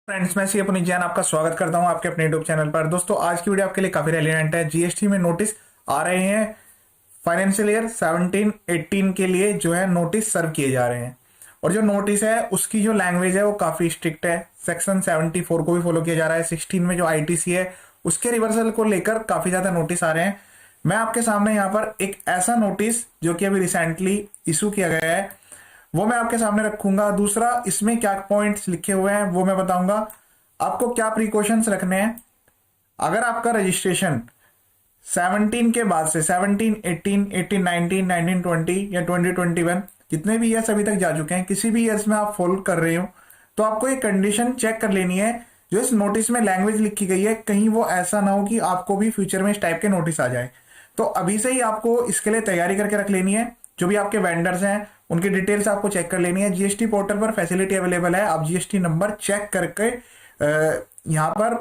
Friends, मैं सी अपनी जैन आपका स्वागत करता हूं आपके अपने यूट्यूब चैनल पर। दोस्तों, आज की वीडियो आपके लिए काफी रेलिवेंट है। जीएसटी में नोटिस आ रहे हैं। फाइनेंशियल ईयर 17-18 के लिए जो है नोटिस सर्व किए जा रहे हैं। और जो नोटिस है उसकी जो लैंग्वेज है वो काफी स्ट्रिक्ट है। सेक्शन 74 को भी फॉलो किया जा रहा है। 16 में जो आईटीसी है उसके रिवर्सल को लेकर काफी ज्यादा नोटिस आ रहे हैं। मैं आपके सामने यहाँ पर एक ऐसा नोटिस जो कि अभी रिसेंटली इशू किया गया है वो मैं आपके सामने रखूंगा। दूसरा, इसमें क्या पॉइंट्स लिखे हुए हैं वो मैं बताऊंगा। आपको क्या प्रिकॉशंस रखने हैं अगर आपका रजिस्ट्रेशन 17 के बाद से 17, 18, 18, 19, 19, 20 या 2021 जितने भी ईयर्स अभी तक जा चुके हैं, किसी भी ईयर्स में आप फॉलो कर रहे हो तो आपको एक कंडीशन चेक कर लेनी है। जो इस नोटिस में लैंग्वेज लिखी गई है कहीं वो ऐसा ना हो कि आपको भी फ्यूचर में इस टाइप के नोटिस आ जाए। तो अभी से ही आपको इसके लिए तैयारी करके रख लेनी है। जो भी आपके वेंडर्स हैं उनकी डिटेल्स आपको चेक कर लेनी है। जीएसटी पोर्टल पर फैसिलिटी अवेलेबल है। आप जीएसटी नंबर चेक करके यहाँ पर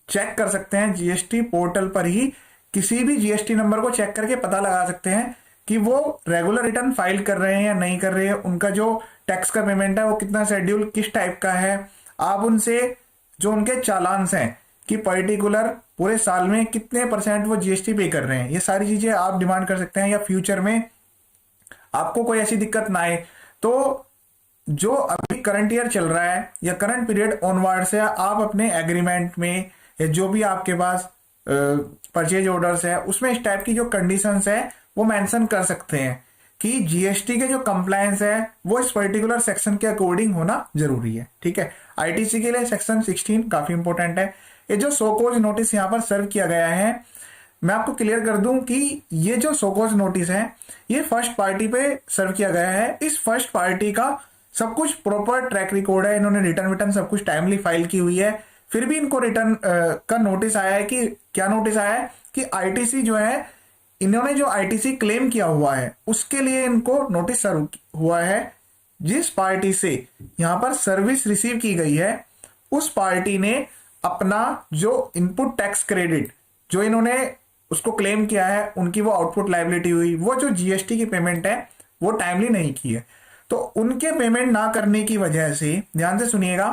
चेक कर सकते हैं। जीएसटी पोर्टल पर ही किसी भी जीएसटी नंबर को चेक करके पता लगा सकते हैं कि वो रेगुलर रिटर्न फाइल कर रहे हैं या नहीं कर रहे हैं। उनका जो टैक्स का पेमेंट है वो कितना शेड्यूल किस टाइप का है। आप उनसे जो उनके चालान्स हैं कि पर्टिकुलर पूरे साल में कितने % वो जीएसटी पे कर रहे हैं, ये सारी चीजें आप डिमांड कर सकते हैं। या फ्यूचर में आपको कोई ऐसी दिक्कत ना आए तो जो अभी करंट ईयर चल रहा है या करंट पीरियड ऑनवर्ड से आप अपने एग्रीमेंट में या जो भी आपके पास परचेज ऑर्डर्स है उसमें इस टाइप की जो कंडीशंस है वो मेंशन कर सकते हैं कि जीएसटी के जो कंप्लायंस है वो इस पर्टिकुलर सेक्शन के अकॉर्डिंग होना जरूरी है। ठीक है, आईटीसी के लिए सेक्शन 16 काफी इंपॉर्टेंट है। ये जो सोकोज नोटिस यहाँ पर सर्व किया गया है, मैं आपको क्लियर कर दूं कि ये जो सोकोज नोटिस है ये फर्स्ट पार्टी पे सर्व किया गया है। इस फर्स्ट पार्टी का सब कुछ प्रॉपर ट्रैक रिकॉर्ड है। इन्होंने रिटर्न विटर्न सब कुछ टाइमली फाइल की हुई है। फिर भी इनको रिटर्न का नोटिस आया है कि क्या नोटिस आया है कि आईटीसी जो है, इन्होंने जो आईटीसी क्लेम किया हुआ है उसके लिए इनको नोटिस सर्व हुआ है। जिस पार्टी से यहां पर सर्विस रिसीव की गई है उस पार्टी ने अपना जो इनपुट टैक्स क्रेडिट जो इन्होंने उसको क्लेम किया है, उनकी वो आउटपुट लायबिलिटी हुई, वो जो जीएसटी की पेमेंट है वो टाइमली नहीं की है। तो उनके पेमेंट ना करने की वजह से, ध्यान से सुनिएगा,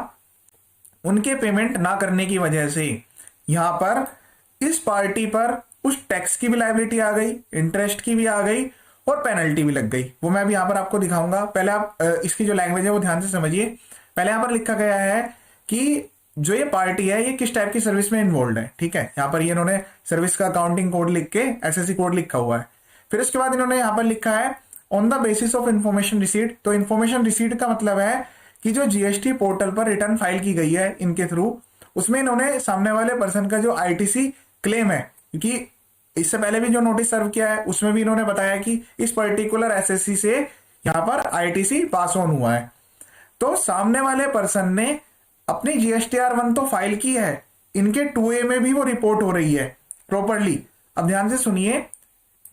उनके पेमेंट ना करने की वजह से यहां पर इस पार्टी पर उस टैक्स की भी लायबिलिटी आ गई, इंटरेस्ट की भी आ गई और पेनल्टी भी लग गई। वो मैं भी यहां पर आपको दिखाऊंगा। पहले आप इसकी जो लैंग्वेज है वो ध्यान से समझिए। पहले यहां पर लिखा गया है कि जो ये पार्टी है ये किस टाइप की सर्विस में इन्वॉल्व है। ठीक है, यहाँ पर ये इन्होंने सर्विस का अकाउंटिंग कोड लिख के एसएससी कोड लिखा हुआ है। फिर उसके बाद इन्होंने यहाँ पर लिखा है on the basis of information receipt. तो इंफॉर्मेशन रिसीट का मतलब है कि जो जीएसटी पोर्टल पर रिटर्न फाइल की गई है इनके थ्रू, उसमें इन्होंने सामने वाले पर्सन का जो आईटीसी क्लेम है, क्योंकि इससे पहले भी जो नोटिस सर्व किया है उसमें भी इन्होंने बताया कि इस पर्टिकुलर एसएससी से यहाँ पर आईटीसी पास ऑन हुआ है। तो सामने वाले पर्सन ने अपनी जीएसटीआर 1 तो फाइल की है, इनके 2A में भी वो रिपोर्ट हो रही है प्रॉपरली। अब ध्यान से सुनिए,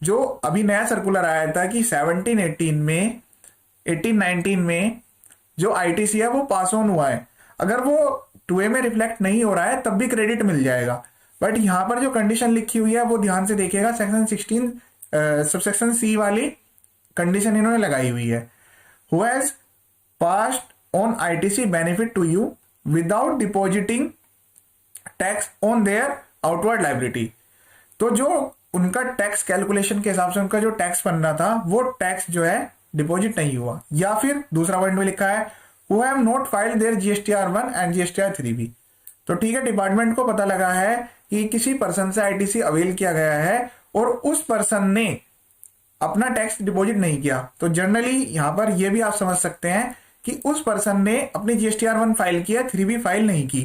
जो अभी नया सर्कुलर आया था कि 17-18 में, 18-19 में जो आईटीसी है वो पास ऑन हुआ है, अगर वो 2A में रिफ्लेक्ट नहीं हो रहा है तब भी क्रेडिट मिल जाएगा। बट यहां पर जो कंडीशन लिखी हुई है वो ध्यान से देखिएगा। सेक्शन 16 सबसेक्शन सी वाली कंडीशन इन्होंने लगाई हुई है। Who has passed on ITC benefit to you without depositing tax on their outward liability. तो जो उनका टैक्स कैलकुलेशन के हिसाब से उनका जो टैक्स बन रहा था वो टैक्स जो है डिपॉजिट नहीं हुआ। या फिर दूसरा पॉइंट में लिखा है who have not filed their GSTR 1 and GSTR 3 भी। तो ठीक है, डिपार्टमेंट को पता लगा है कि किसी पर्सन से आईटीसी अवेल किया गया है और उस पर्सन ने अपना टैक्स डिपॉजिट नहीं किया। तो जनरली यहां पर यह भी आप समझ सकते हैं कि उस पर्सन ने अपनी जीएसटीआर 1 फाइल किया, 3 भी फाइल नहीं की।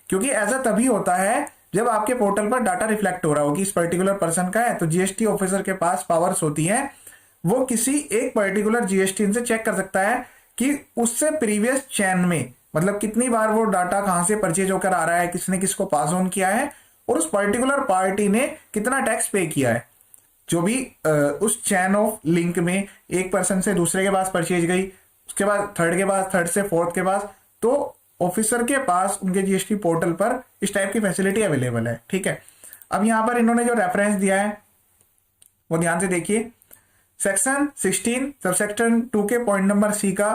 क्योंकि ऐसा तभी होता है जब आपके पोर्टल पर डाटा रिफ्लेक्ट हो रहा हो कि इस पर्टिकुलर पर्सन का है, तो जीएसटी ऑफिसर के पास पावर्स होती हैं, वो किसी एक पर्टिकुलर जीएसटी से चेक कर सकता है कि उससे प्रीवियस चैन में, मतलब कितनी बार वो डाटा कहां से परचेज होकर आ रहा है, किसने किसको पास ऑन किया है और उस पर्टिकुलर पार्टी ने कितना टैक्स पे किया है। जो भी उस चैन ऑफ लिंक में एक पर्सन से दूसरे के पास परचेज गई, उसके बाद थर्ड के पास, थर्ड से फोर्थ के पास, तो ऑफिसर के पास उनके जीएसटी पोर्टल पर इस टाइप की फैसिलिटी अवेलेबल है। ठीक है, अब यहां पर इन्होंने जो रेफरेंस दिया है वो ध्यान से देखिए। सेक्शन 16 सबसेक्शन 2 के पॉइंट नंबर सी का,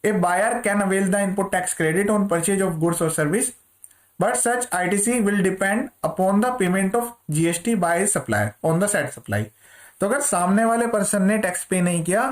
a buyer can avail the input tax credit on purchase of goods और service but such ITC will depend upon the payment of GST by supplier on the set supply. तो अगर सामने वाले person ने tax पे नहीं किया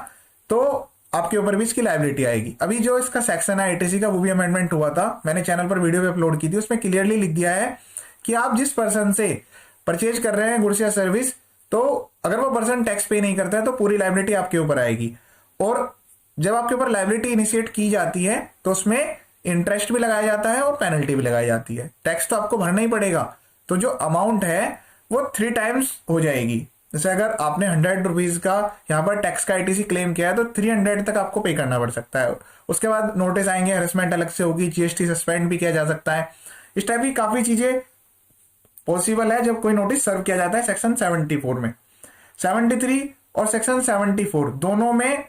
तो आपके ऊपर भी इसकी लायबिलिटी आएगी। अभी जो इसका सेक्शन है आईटीसी का वो भी अमेंडमेंट हुआ था, मैंने चैनल पर वीडियो भी अपलोड की थी, उसमें क्लियरली लिख दिया है कि आप जिस पर्सन से परचेज कर रहे हैं गुड्स या सर्विस, तो अगर वो पर्सन टैक्स पे नहीं करता है तो पूरी लायबिलिटी आपके ऊपर आएगी। और जब आपके ऊपर लायबिलिटी इनिशिएट की जाती है तो उसमें इंटरेस्ट भी लगाया जाता है और पेनल्टी भी लगाई जाती है। टैक्स तो आपको भरना ही पड़ेगा, तो जो अमाउंट है वो 3 टाइम्स हो जाएगी। जैसे अगर आपने 100 रुपीज का यहाँ पर टैक्स का आईटीसी क्लेम किया है तो 300 तक आपको पे करना पड़ सकता है। उसके बाद नोटिस आएंगे, हेरेसमेंट अलग से होगी, जीएसटी सस्पेंड भी किया जा सकता है। इस टाइप की काफी चीजें पॉसिबल है जब कोई नोटिस सर्व किया जाता है सेक्शन 74 में। 73 और सेक्शन 74 दोनों में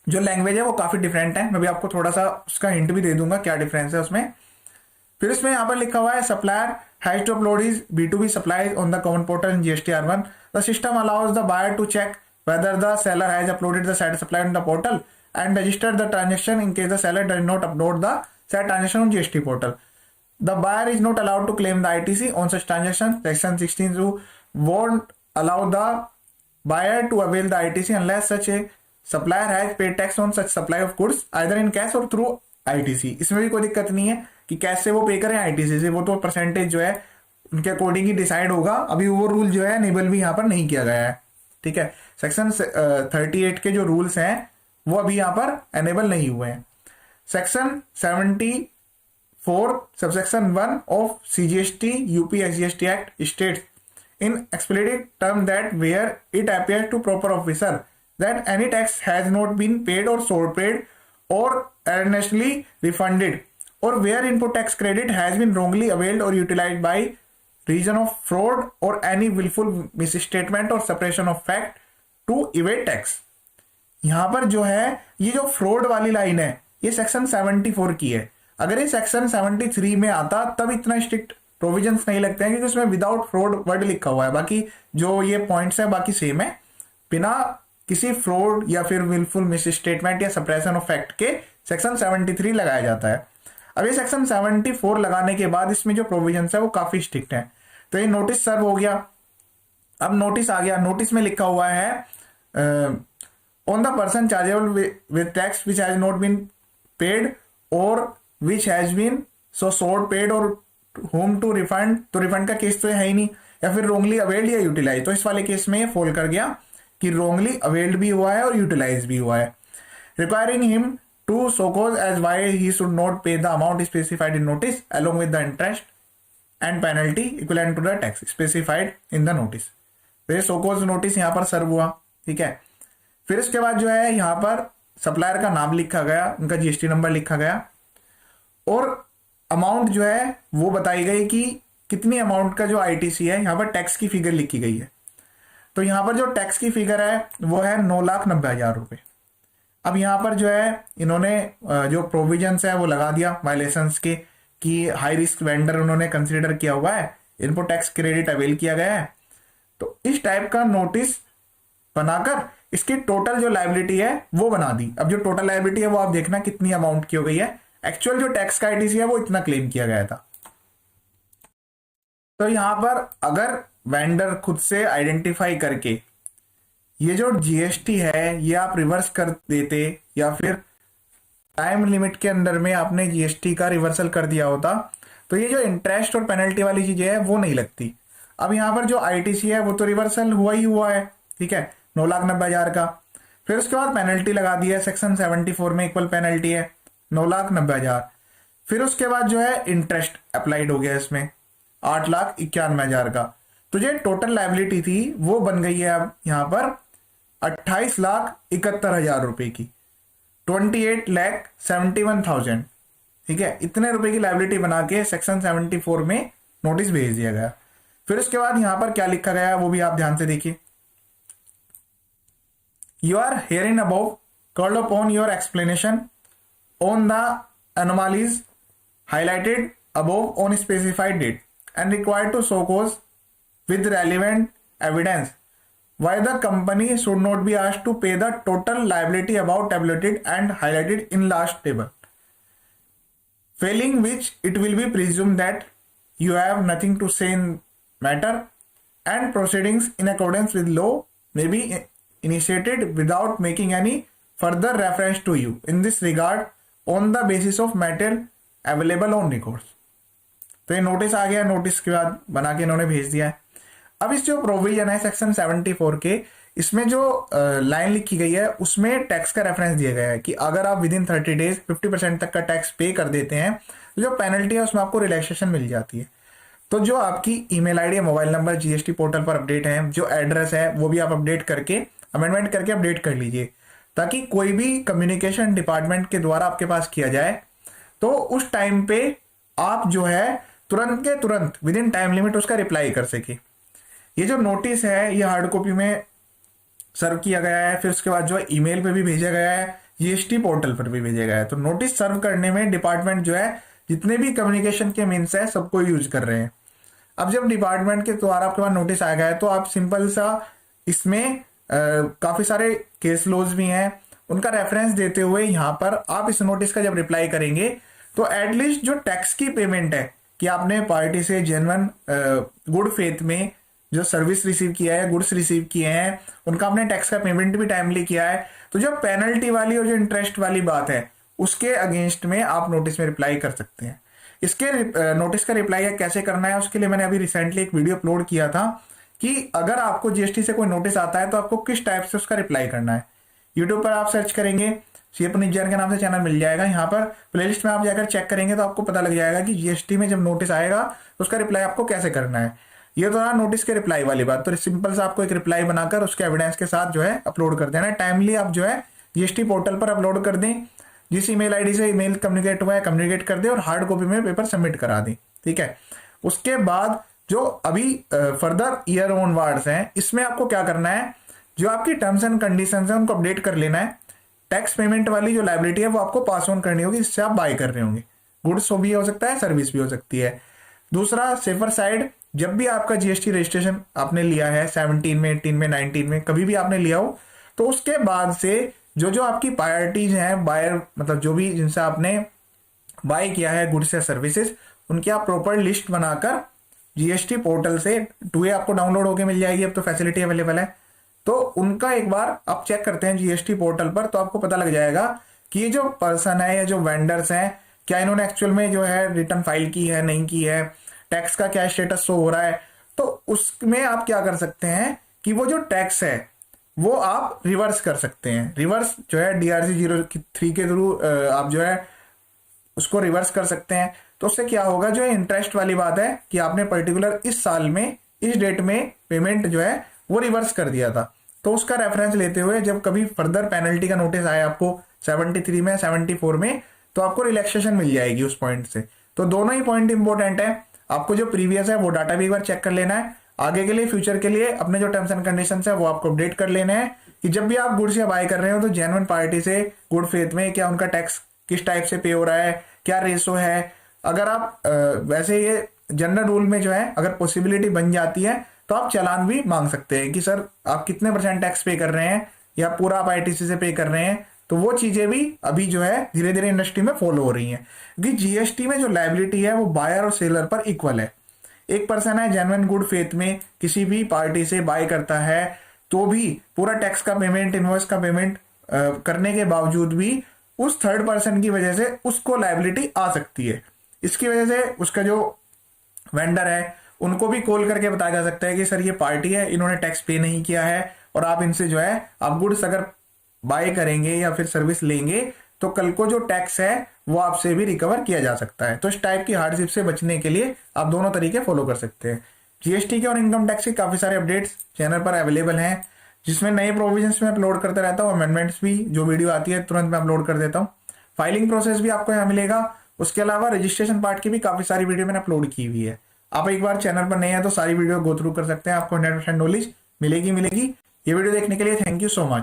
जो लैंग्वेज है वो काफी डिफरेंट है। मैं भी आपको थोड़ा सा उसका हिंट भी दे दूंगा क्या डिफरेंस है उसमें। फिर इसमें यहाँ पर लिखा हुआ है supplier has to upload his B2B supplies on the common portal in GSTR1। The system allows the buyer to check whether the seller has uploaded the said supply on the portal and registered the transaction in case the seller does not upload the said transaction on GST portal. The buyer is not allowed to claim the ITC on such transaction. Section 16 won't allow the buyer to avail the ITC unless such a supplier has paid tax on such supply of goods either in cash or through ITC. इसमें भी कोई दिक्कत नहीं है कि cash से वो पे करें ITC से, वो तो परसेंटेज जो है उनके अकॉर्डिंग ही डिसाइड होगा। अभी वो रूल जो है एनेबल भी यहाँ पर नहीं किया गया है, ठीक है। सेक्शन 38 के जो रूल्स हैं वो अभी यहाँ पर एनेबल नहीं हुए हैं। Section 74 subsection 1 of CGST UP SGST act states in explicit term that where it appears to proper officer that any tax has not been paid or short-paid or erroneously refunded, or where input tax credit has been wrongly availed or utilized by reason of fraud or any willful misstatement or suppression of fact to evade tax। यहां पर जो है ये जो fraud वाली line है ये section 74 की है। अगर ये सेक्शन 73 में आता तब इतना स्ट्रिक्ट प्रोविजंस नहीं लगते हैं क्योंकि उसमें विदाउट फ्रॉड वर्ड लिखा हुआ है। बाकी जो ये पॉइंट्स है बाकी सेम है, बिना किसी फ्रॉड या फिर विलफुल मिसस्टेटमेंट या सप्रेशन ऑफ फैक्ट के सेक्शन 73 लगाया जाता है। अब ये सेक्शन 74 लगाने के बाद इसमें जो प्रोविजंस है वो काफी स्ट्रिक्ट है। तो ये नोटिस सर्व हो गया, अब नोटिस आ गया। नोटिस में लिखा हुआ है on the person chargeable with tax which has not been paid और which has been so short paid और होम टू रिफंड। तो रिफंड का केस तो है ही नहीं, या फिर रोंगली अवेल्ड या यूटिलाइज। तो इस वाले केस में ये फॉल कर गया कि रोंगली अवेल्ड भी हुआ है और यूटिलाइज भी हुआ है। Requiring him to show cause as why he should not pay the amount specified in notice along with the interest and penalty equivalent to the tax specified in the notice. तो ये show cause notice यहाँ पर सर्व हुआ, ठीक है। फिर इसके बाद जो है यहाँ पर सप्लायर का नाम लिखा गया, उनका जीएसटी नंबर लिखा गया और अमाउंट जो है वो बताई गई कि कितनी अमाउंट का जो आईटीसी है, यहाँ पर टैक्स की फिगर लिखी गई है। तो यहाँ पर जो टैक्स की फिगर है वो है 9,90,000 रुपए। अब यहाँ पर जो है इन्होंने जो प्रोविजंस है वो लगा दिया वायलेशंस के कि हाई रिस्क वेंडर उन्होंने कंसीडर किया हुआ है, इनको टैक्स क्रेडिट अवेल किया गया है। तो इस टाइप का नोटिस बनाकर इसकी टोटल जो लायबिलिटी है वो बना दी। अब जो टोटल लायबिलिटी है वो आप देखना कितनी अमाउंट की हो गई है। एक्चुअल जो टैक्स का आईटीसी है वो इतना क्लेम किया गया था। तो यहां पर अगर वेंडर खुद से आइडेंटिफाई करके ये जो जीएसटी है ये आप रिवर्स कर देते या फिर टाइम लिमिट के अंदर में आपने जीएसटी का रिवर्सल कर दिया होता तो ये जो इंटरेस्ट और पेनल्टी वाली चीजें है वो नहीं लगती। अब यहाँ पर जो आईटीसी है वो तो रिवर्सल हुआ ही हुआ है, ठीक है, 9,90,000 का। फिर उसके बाद पेनल्टी लगा दी है, सेक्शन 74 में इक्वल पेनल्टी है 9,90,000। फिर उसके बाद जो है इंटरेस्ट अप्लाइड हो गया इसमें 8,91,000 का। तो जो टोटल लायबिलिटी थी वो बन गई है अब यहाँ पर 28,71,000 रुपए की, 28,71,000, ठीक है। इतने रुपए की लायबिलिटी बना के सेक्शन 74 में नोटिस भेज दिया गया। फिर उसके बाद यहां पर क्या लिखा गया है वो भी आप ध्यान से देखिए। You are hearing about called upon your explanation on the anomalies highlighted above on specified date and required to show cause with relevant evidence why the company should not be asked to pay the total liability about tabulated and highlighted in last table। failing which it will be presumed that you have nothing to say in matter and proceedings in accordance with law may be initiated without making any further reference to you in this regard on the basis of matter available on records। तो ये notice आ गया, notice के बाद बना के इन्होंने भेज दिया है। अब इस जो प्रोविजन है सेक्शन 74 के, इसमें जो लाइन लिखी गई है उसमें टैक्स का रेफरेंस दिया गया है कि अगर आप विद इन 30 डेज 50% तक का टैक्स पे कर देते हैं तो जो पेनल्टी है उसमें आपको रिलैक्सेशन मिल जाती है। तो जो आपकी ईमेल आईडी या मोबाइल नंबर जीएसटी पोर्टल पर अपडेट है, जो एड्रेस है वो भी आप अपडेट करके अमेंडमेंट करके अपडेट कर लीजिए, ताकि कोई भी कम्युनिकेशन डिपार्टमेंट के द्वारा आपके पास किया जाए तो उस टाइम पे आप जो है तुरंत के तुरंत विद इन टाइम लिमिट उसका रिप्लाई कर सके। ये जो नोटिस है ये हार्ड कॉपी में सर्व किया गया है, फिर उसके बाद जो है ईमेल पे भी भेजा गया है, जीएसटी पोर्टल पर भी भेजा गया है। तो नोटिस सर्व करने में डिपार्टमेंट जो है जितने भी कम्युनिकेशन के मीन्स है सबको यूज कर रहे हैं। अब जब डिपार्टमेंट के द्वारा आपके पास नोटिस आ गया है तो आप सिंपल सा इसमें काफी सारे केस लॉज भी हैं, उनका रेफरेंस देते हुए यहाँ पर आप इस नोटिस का जब रिप्लाई करेंगे तो एटलीस्ट जो टैक्स की पेमेंट है कि आपने पार्टी से जेन्युइन गुड फेथ में जो सर्विस रिसीव किया है, गुड्स रिसीव किए हैं, उनका आपने टैक्स का पेमेंट भी टाइमली किया है, तो जो पेनल्टी वाली और जो इंटरेस्ट वाली बात है उसके अगेंस्ट में आप नोटिस में रिप्लाई कर सकते हैं। इसके नोटिस का रिप्लाई कैसे करना है उसके लिए मैंने अभी रिसेंटली एक वीडियो अपलोड किया था कि अगर आपको जीएसटी से कोई नोटिस आता है तो आपको किस टाइप से उसका रिप्लाई करना है। यूट्यूब पर आप सर्च करेंगे, सीए पुनीत जैन के नाम से चैनल मिल जाएगा, यहाँ पर प्लेलिस्ट में आप जाकर चेक करेंगे तो आपको पता लग जाएगा कि जीएसटी में जब नोटिस आएगा तो उसका रिप्लाई आपको कैसे करना है। ये तो रहा नोटिस के रिप्लाई वाली बात। तो सिंपल से आपको एक रिप्लाई बनाकर उसके एविडेंस के साथ जो है अपलोड कर देना है। टाइमली आप जो है जीएसटी पोर्टल पर अपलोड कर दें, जिस ईमेल आईडी से ईमेल कम्युनिकेट हुआ है कम्युनिकेट कर दें और हार्ड कॉपी में पेपर सबमिट करा दें। ठीक है, उसके बाद जो अभी फर्दर ईयर ऑन वार्ड्स हैं इसमें आपको क्या करना है, जो आपकी टर्म्स एंड कंडीशंस हैं उनको अपडेट कर लेना है। टैक्स पेमेंट वाली जो लायबिलिटी है वो आपको पास ऑन करनी होगी, इससे आप बाय कर रहे होंगे। गुड्स भी हो सकता है, सर्विस भी हो सकती है। दूसरा सेफर साइड, जब भी आपका जीएसटी रजिस्ट्रेशन आपने लिया है 17 में, 18 में, 19 में, कभी भी आपने लिया हो, तो उसके बाद से जो जो आपकी प्रायोरिटीज हैं, बायर मतलब जो भी जिनसे आपने बाय किया है गुड्स या सर्विसेज, उनकी आप प्रॉपर लिस्ट बनाकर जीएसटी पोर्टल से 2A आपको डाउनलोड होके मिल जाएगी, अब तो फैसिलिटी अवेलेबल है। तो उनका एक बार आप चेक करते हैं जीएसटी पोर्टल पर तो आपको पता लग जाएगा कि ये जो पर्सन है या जो वेंडर्स हैं क्या इन्होंने एक्चुअल में जो है रिटर्न फाइल की है, नहीं की है, टैक्स का क्या स्टेटस शो हो रहा है। तो उसमें आप क्या कर सकते हैं कि वो जो टैक्स है वो आप रिवर्स कर सकते हैं। रिवर्स जो है DRC 03 के थ्रू आप जो है उसको रिवर्स कर सकते हैं। तो उससे क्या होगा, जो इंटरेस्ट वाली बात है कि आपने पर्टिकुलर इस साल में इस डेट में पेमेंट जो है वो रिवर्स कर दिया था, तो उसका रेफरेंस लेते हुए जब कभी फर्दर पेनल्टी का नोटिस आया आपको 73 में 74 में, तो आपको रिलैक्सेशन मिल जाएगी उस पॉइंट से। तो दोनों ही पॉइंट इंपॉर्टेंट है। आपको जो प्रीवियस है वो डाटा भी एक बार चेक कर लेना है। आगे के लिए फ्यूचर के लिए अपने जो टर्म्स एंड कंडीशंस है वो आपको अपडेट कर लेने हैं कि जब भी आप गुड्स या बाय कर रहे हो तो जेन्युइन पार्टी से गुड फेथ में क्या उनका टैक्स किस टाइप से पे हो रहा है, क्या रेशो है। अगर आप वैसे ये जनरल रूल में जो है अगर पॉसिबिलिटी बन जाती है तो आप चालान भी मांग सकते हैं कि सर आप कितने % टैक्स पे कर रहे हैं या पूरा आप आईटीसी से पे कर रहे हैं। तो वो चीजें भी अभी जो है धीरे धीरे इंडस्ट्री में फॉलो हो रही हैं, क्योंकि जीएसटी में जो लायबिलिटी है वो बायर और सेलर पर इक्वल है। एक पर्सन है जेन्युइन गुड फेथ में किसी भी पार्टी से बाय करता है तो भी पूरा टैक्स का पेमेंट, इनवॉइस का पेमेंट करने के बावजूद भी उस थर्ड पर्सन की वजह से उसको लायबिलिटी आ सकती है। इसकी वजह से उसका जो वेंडर है उनको भी कॉल करके बताया जा सकता है कि सर ये पार्टी है, इन्होंने टैक्स पे नहीं किया है और आप इनसे जो है आप गुड्स अगर बाय करेंगे या फिर सर्विस लेंगे तो कल को जो टैक्स है वो आपसे भी रिकवर किया जा सकता है। तो इस टाइप की हार्डशिप से बचने के लिए आप दोनों तरीके फॉलो कर सकते हैं। जीएसटी के और इनकम टैक्स के काफी सारे अपडेट्स चैनल पर अवेलेबल हैं, जिसमें नए प्रोविजंस में अपलोड करता रहता हूँ। अमेंडमेंट्स भी जो वीडियो आती है तुरंत मैं अपलोड कर देता हूँ। फाइलिंग प्रोसेस भी आपको यहाँ मिलेगा। उसके अलावा रजिस्ट्रेशन पार्ट की भी काफी सारी वीडियो मैंने अपलोड की हुई है। आप एक बार चैनल पर नए हैं तो सारी वीडियो गो थ्रू कर सकते हैं, आपको 100% नॉलेज मिलेगी। ये वीडियो देखने के लिए थैंक यू सो मच।